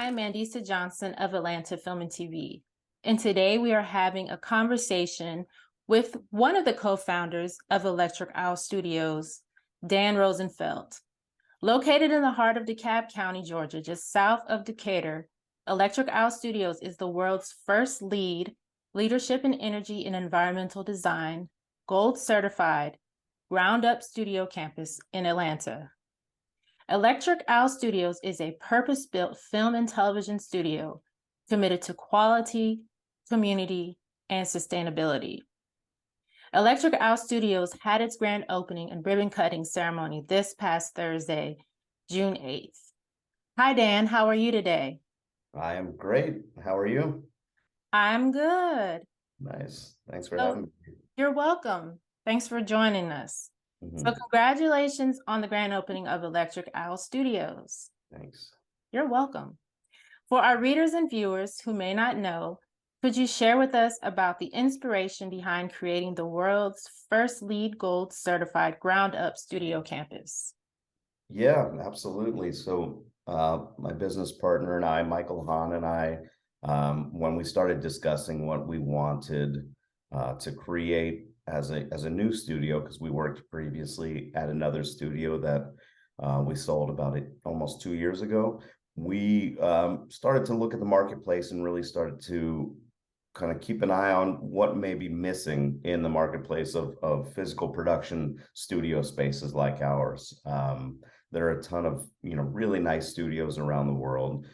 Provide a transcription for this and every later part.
I'm Mandisa Johnson of Atlanta Film and TV, and today we are having a conversation with one of the co-founders of Electric Owl Studios, Dan Rosenfelt. Located in the heart of DeKalb County, Georgia, just south of Decatur, Electric Owl Studios is the world's first leadership in energy and environmental design, gold certified, ground-up studio campus in Atlanta. Electric Owl Studios is a purpose-built film and television studio committed to quality, community, and sustainability. Electric Owl Studios had its grand opening and ribbon cutting ceremony this past Thursday, June 8th. Hi, Dan. How are you today? I am great. How are you? I'm good. Nice. Thanks for So, having me. you're welcome. Thanks for joining us. So congratulations on the grand opening of Electric Owl Studios. Thanks. You're welcome. For our readers and viewers who may not know, could you share with us about the inspiration behind creating the world's first LEED Gold certified ground-up studio campus? Yeah, absolutely. So my business partner and I, Michael Hahn and I, when we started discussing what we wanted to create as a new studio, because we worked previously at another studio that we sold about almost 2 years ago, we started to look at the marketplace and really started to kind of keep an eye on what may be missing in the marketplace of physical production studio spaces like ours. There are a ton of really nice studios around the world.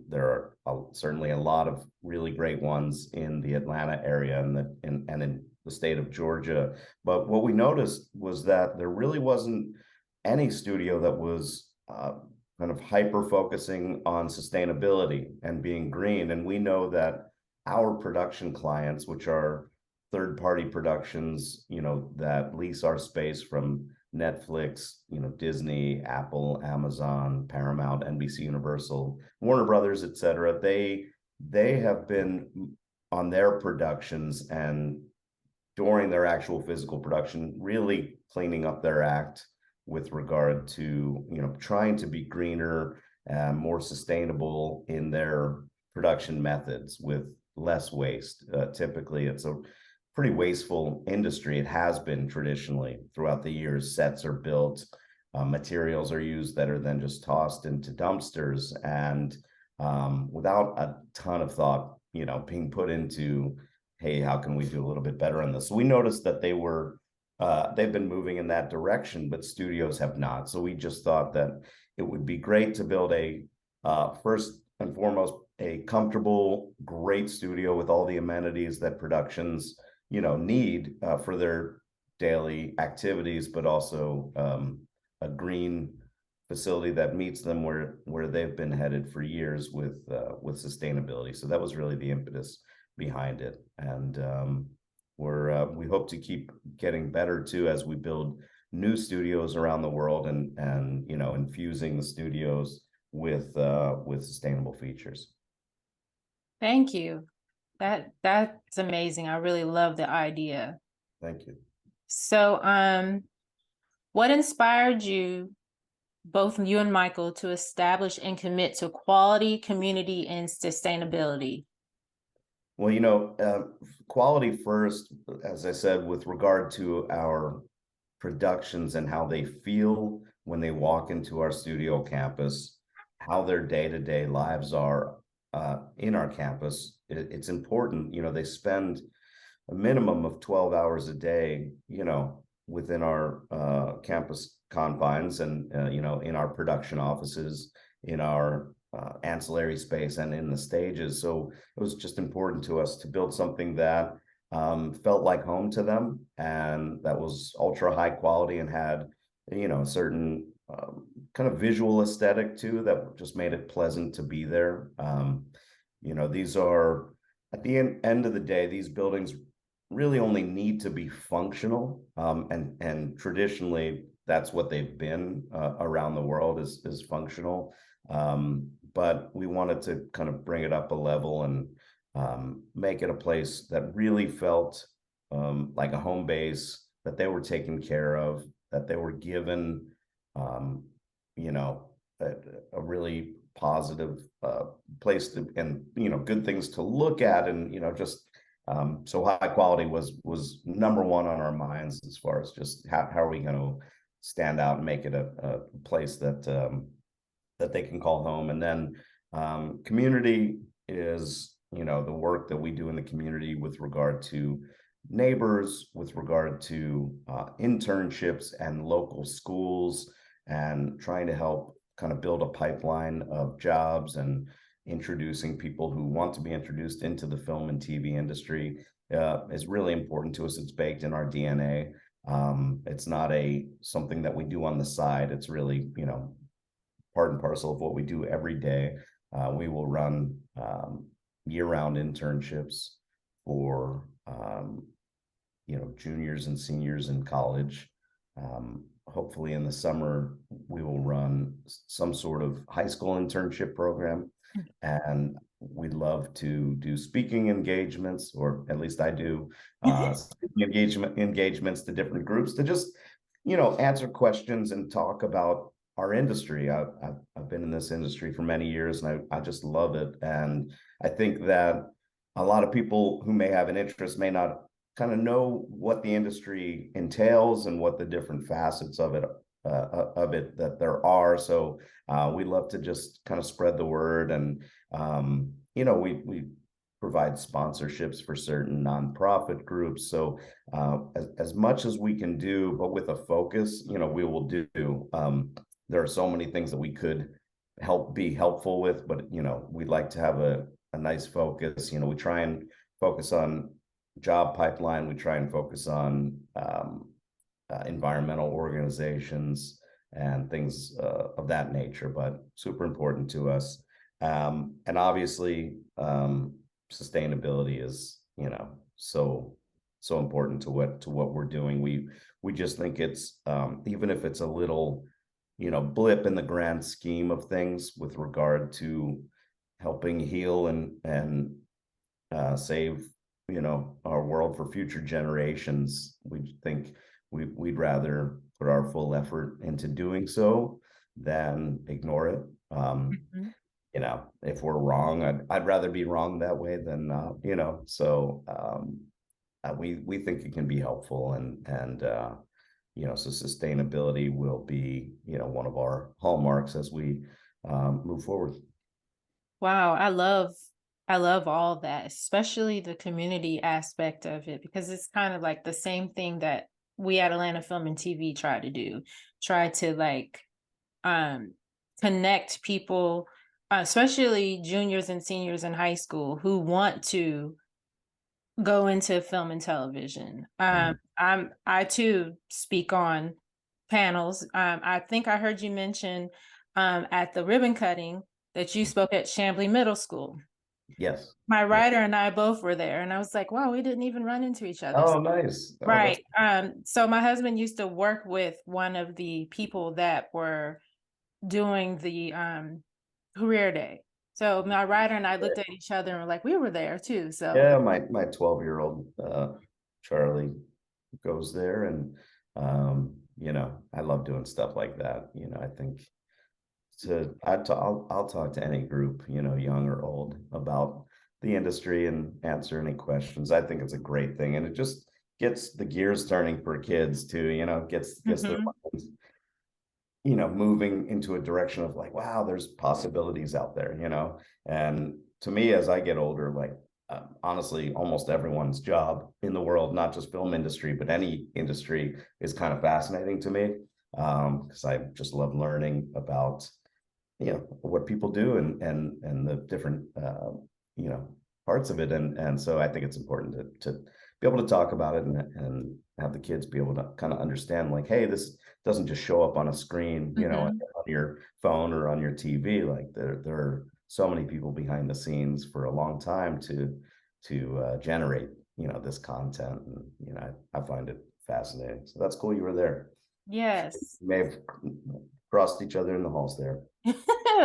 There are certainly a lot of really great ones in the Atlanta area and in the state of Georgia. But what we noticed was that there really wasn't any studio that was kind of hyper focusing on sustainability and being green. And we know that our production clients, which are third-party productions, that lease our space from Netflix, Disney, Apple, Amazon, Paramount, NBC Universal, Warner Brothers, etc. They have been on their productions and during their actual physical production, really cleaning up their act with regard to trying to be greener and more sustainable in their production methods with less waste. Typically, it's a pretty wasteful industry. It has been traditionally throughout the years. Sets are built, materials are used that are then just tossed into dumpsters, and without a ton of thought, being put into, hey, how can we do a little bit better on this? So we noticed that they've been moving in that direction, but studios have not. So we just thought that it would be great to build first and foremost, a comfortable, great studio with all the amenities that productions, need for their daily activities, but also a green facility that meets them where they've been headed for years with sustainability. So that was really the impetus behind it, and we hope to keep getting better too as we build new studios around the world and infusing the studios with sustainable features. Thank you. That's amazing. I really love the idea. Thank you. So, what inspired you, both you and Michael, to establish and commit to quality, community, and sustainability? Well, quality first, as I said, with regard to our productions and how they feel when they walk into our studio campus, how their day-to-day lives are in our campus. It's important. They spend a minimum of 12 hours a day, within our campus confines and, in our production offices, in our ancillary space and in the stages. So it was just important to us to build something that felt like home to them and that was ultra high quality and had, a certain kind of visual aesthetic too that just made it pleasant to be there. These are, at the end of the day, these buildings really only need to be functional, and traditionally that's what they've been around the world is functional. But we wanted to kind of bring it up a level and make it a place that really felt like a home base, that they were taken care of, that they were given, a really positive place to, and good things to look at, and just so high quality was number one on our minds, as far as just how are we going to stand out and make it a place that that they can call home. And then community is the work that we do in the community with regard to neighbors, with regard to internships and local schools, and trying to help kind of build a pipeline of jobs and introducing people who want to be introduced into the film and TV industry is really important to us. It's baked in our DNA. It's not something that we do on the side. It's really, part and parcel of what we do every day. We will run year-round internships for juniors and seniors in college. Hopefully in the summer, we will run some sort of high school internship program, and we'd love to do speaking engagements, or at least I do, engagements to different groups to just, answer questions and talk about our industry. I've been in this industry for many years, and I just love it. And I think that a lot of people who may have an interest may not kind of know what the industry entails and what the different facets of it that there are. So we love to just kind of spread the word, and we provide sponsorships for certain nonprofit groups. So as much as we can do, but with a focus, we will do. There are so many things that we could be helpful with, but we'd like to have a nice focus. We try and focus on job pipeline. We try and focus on environmental organizations and things of that nature, but super important to us. And obviously, sustainability is, so important to what we're doing. We just think it's even if it's a little, blip in the grand scheme of things with regard to helping heal and save our world for future generations. We think we'd rather put our full effort into doing so than ignore it. If we're wrong, I'd rather be wrong that way than not. So we think it can be helpful, and so sustainability will be one of our hallmarks as we move forward. Wow, I love all of that, especially the community aspect of it, because it's kind of like the same thing that we at Atlanta Film and TV try to do. Try to connect people, especially juniors and seniors in high school who want to go into film and television. I too speak on panels. I think I heard you mention at the ribbon cutting that you spoke at Chamblee Middle School. Yes. My Yeah. writer and I both were there, and I was like, wow, we didn't even run into each other. Oh, nice. Oh, right. So my husband used to work with one of the people that were doing the career day. So my writer and I looked at each other and were like, we were there too. So yeah, my 12-year-old Charlie goes there, and I love doing stuff like that. I think I'll talk to any group, young or old, about the industry and answer any questions. I think it's a great thing, and it just gets the gears turning for kids too. Gets their minds, moving into a direction of like, wow, there's possibilities out there. And to me, as I get older, like honestly, almost everyone's job in the world, not just film industry, but any industry, is kind of fascinating to me, because I just love learning about what people do and the different parts of it, and so I think it's important to be able to talk about it and have the kids be able to kind of understand, like, hey, this doesn't just show up on a screen, on your phone or on your TV. Like there are so many people behind the scenes for a long time to generate this content, and I find it fascinating. So that's cool you were there. yes. We may have crossed each other in the halls there.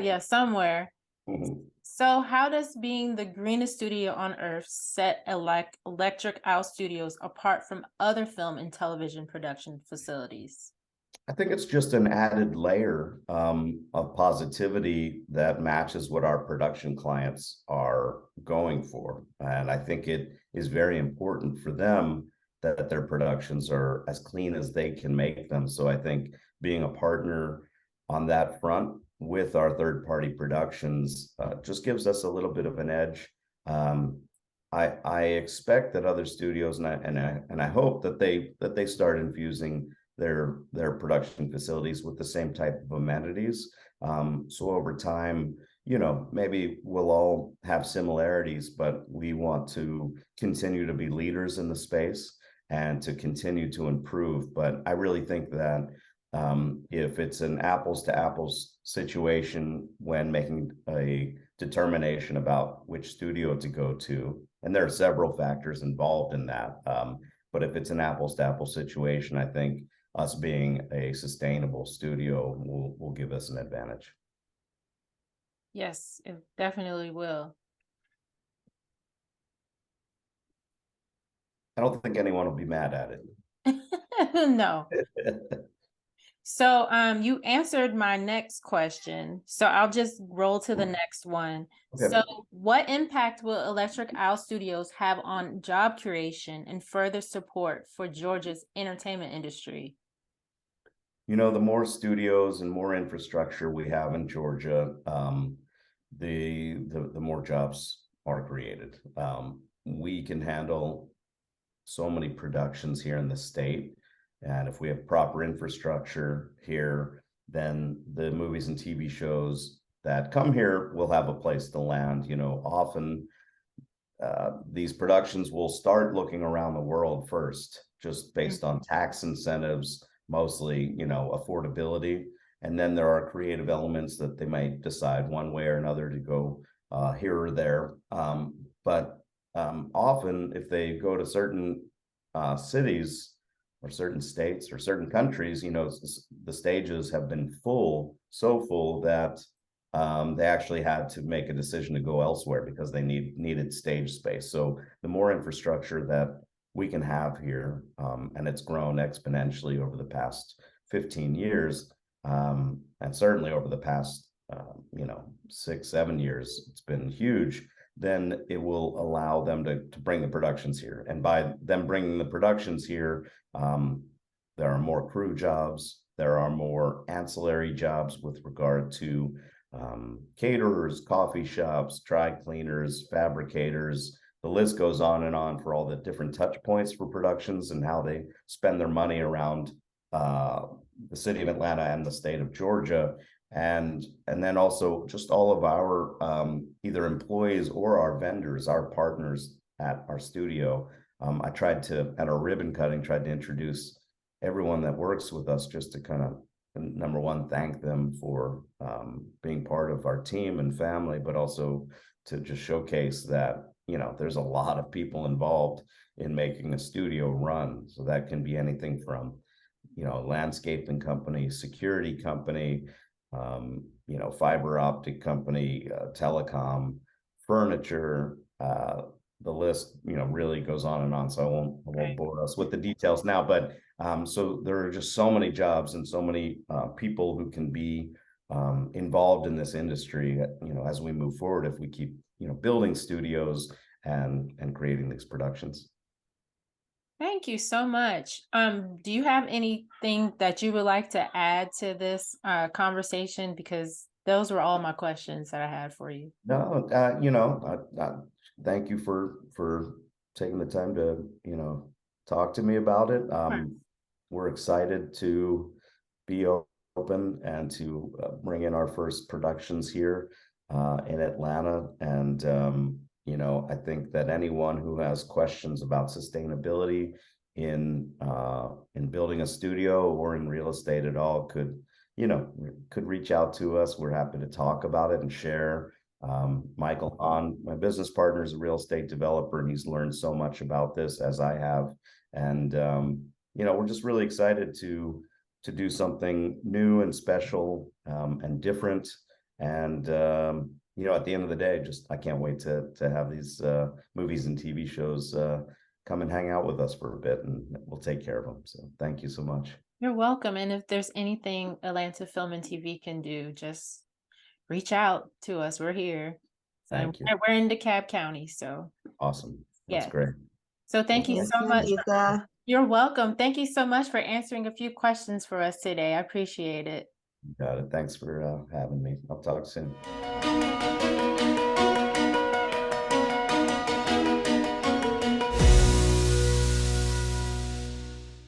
Yeah, somewhere. Mhm. So how does being the greenest studio on earth set Electric Owl Studios apart from other film and television production facilities? I think it's just an added layer of positivity that matches what our production clients are going for. And I think it is very important for them that their productions are as clean as they can make them. So I think being a partner on that front with our third party productions just gives us a little bit of an edge. Um, I expect that other studios and I hope that they start infusing their production facilities with the same type of amenities. So over time, maybe we'll all have similarities, but we want to continue to be leaders in the space and to continue to improve. But I really think that if it's an apples to apples situation when making a determination about which studio to go to, and there are several factors involved in that. But if it's an apples to apples situation, I think us being a sustainable studio will give us an advantage. Yes, it definitely will. I don't think anyone will be mad at it. No. So you answered my next question. So I'll just roll to the next one. Okay. So what impact will Electric Owl Studios have on job creation and further support for Georgia's entertainment industry? The more studios and more infrastructure we have in Georgia, the more jobs are created. We can handle so many productions here in the state, and if we have proper infrastructure here, then the movies and TV shows that come here will have a place to land. Often these productions will start looking around the world first, just based on tax incentives, mostly, affordability. And then there are creative elements that they might decide one way or another to go here or there. But often, if they go to certain cities or certain states or certain countries, the stages have been so full that they actually had to make a decision to go elsewhere because they needed stage space. So the more infrastructure that we can have here, and it's grown exponentially over the past 15 years, and certainly over the past 6-7 years, it's been huge. Then it will allow them to bring the productions here, and by them bringing the productions here, there are more crew jobs, there are more ancillary jobs with regard to caterers, coffee shops, dry cleaners, fabricators. The list goes on and on for all the different touch points for productions and how they spend their money around the city of Atlanta and the state of Georgia. And then also just all of our either employees or our vendors, our partners at our studio. I tried to, at our ribbon cutting, tried to introduce everyone that works with us just to kind of, number one, thank them for being part of our team and family, but also to just showcase that, there's a lot of people involved in making a studio run. So that can be anything from, landscaping company, security company, fiber optic company, telecom, furniture, the list, really goes on and on. So I won't bore us with the details now, but so there are just so many jobs and so many people who can be involved in this industry, as we move forward, if we keep, building studios and creating these productions. Thank you so much. Do you have anything that you would like to add to this conversation? Because those were all my questions that I had for you. No, thank you for taking the time to, talk to me about it. We're excited to be open and to bring in our first productions here in Atlanta. And, I think that anyone who has questions about sustainability in building a studio or in real estate at all could reach out to us. We're happy to talk about it and share. Michael Hahn, my business partner, is a real estate developer, and he's learned so much about this as I have. And we're just really excited to do something new and special and different. And at the end of the day, I can't wait to have these movies and TV shows come and hang out with us for a bit, and we'll take care of them. So thank you so much. You're welcome. And if there's anything Atlanta Film and TV can do, just reach out to us. We're here. So and Thank you. we're in DeKalb County. So Awesome. That's yeah. great. So thank you Well, Yes, so much. Mandisa. You're welcome. Thank you so much for answering a few questions for us today. I appreciate it. got it. Thanks for having me. I'll talk soon.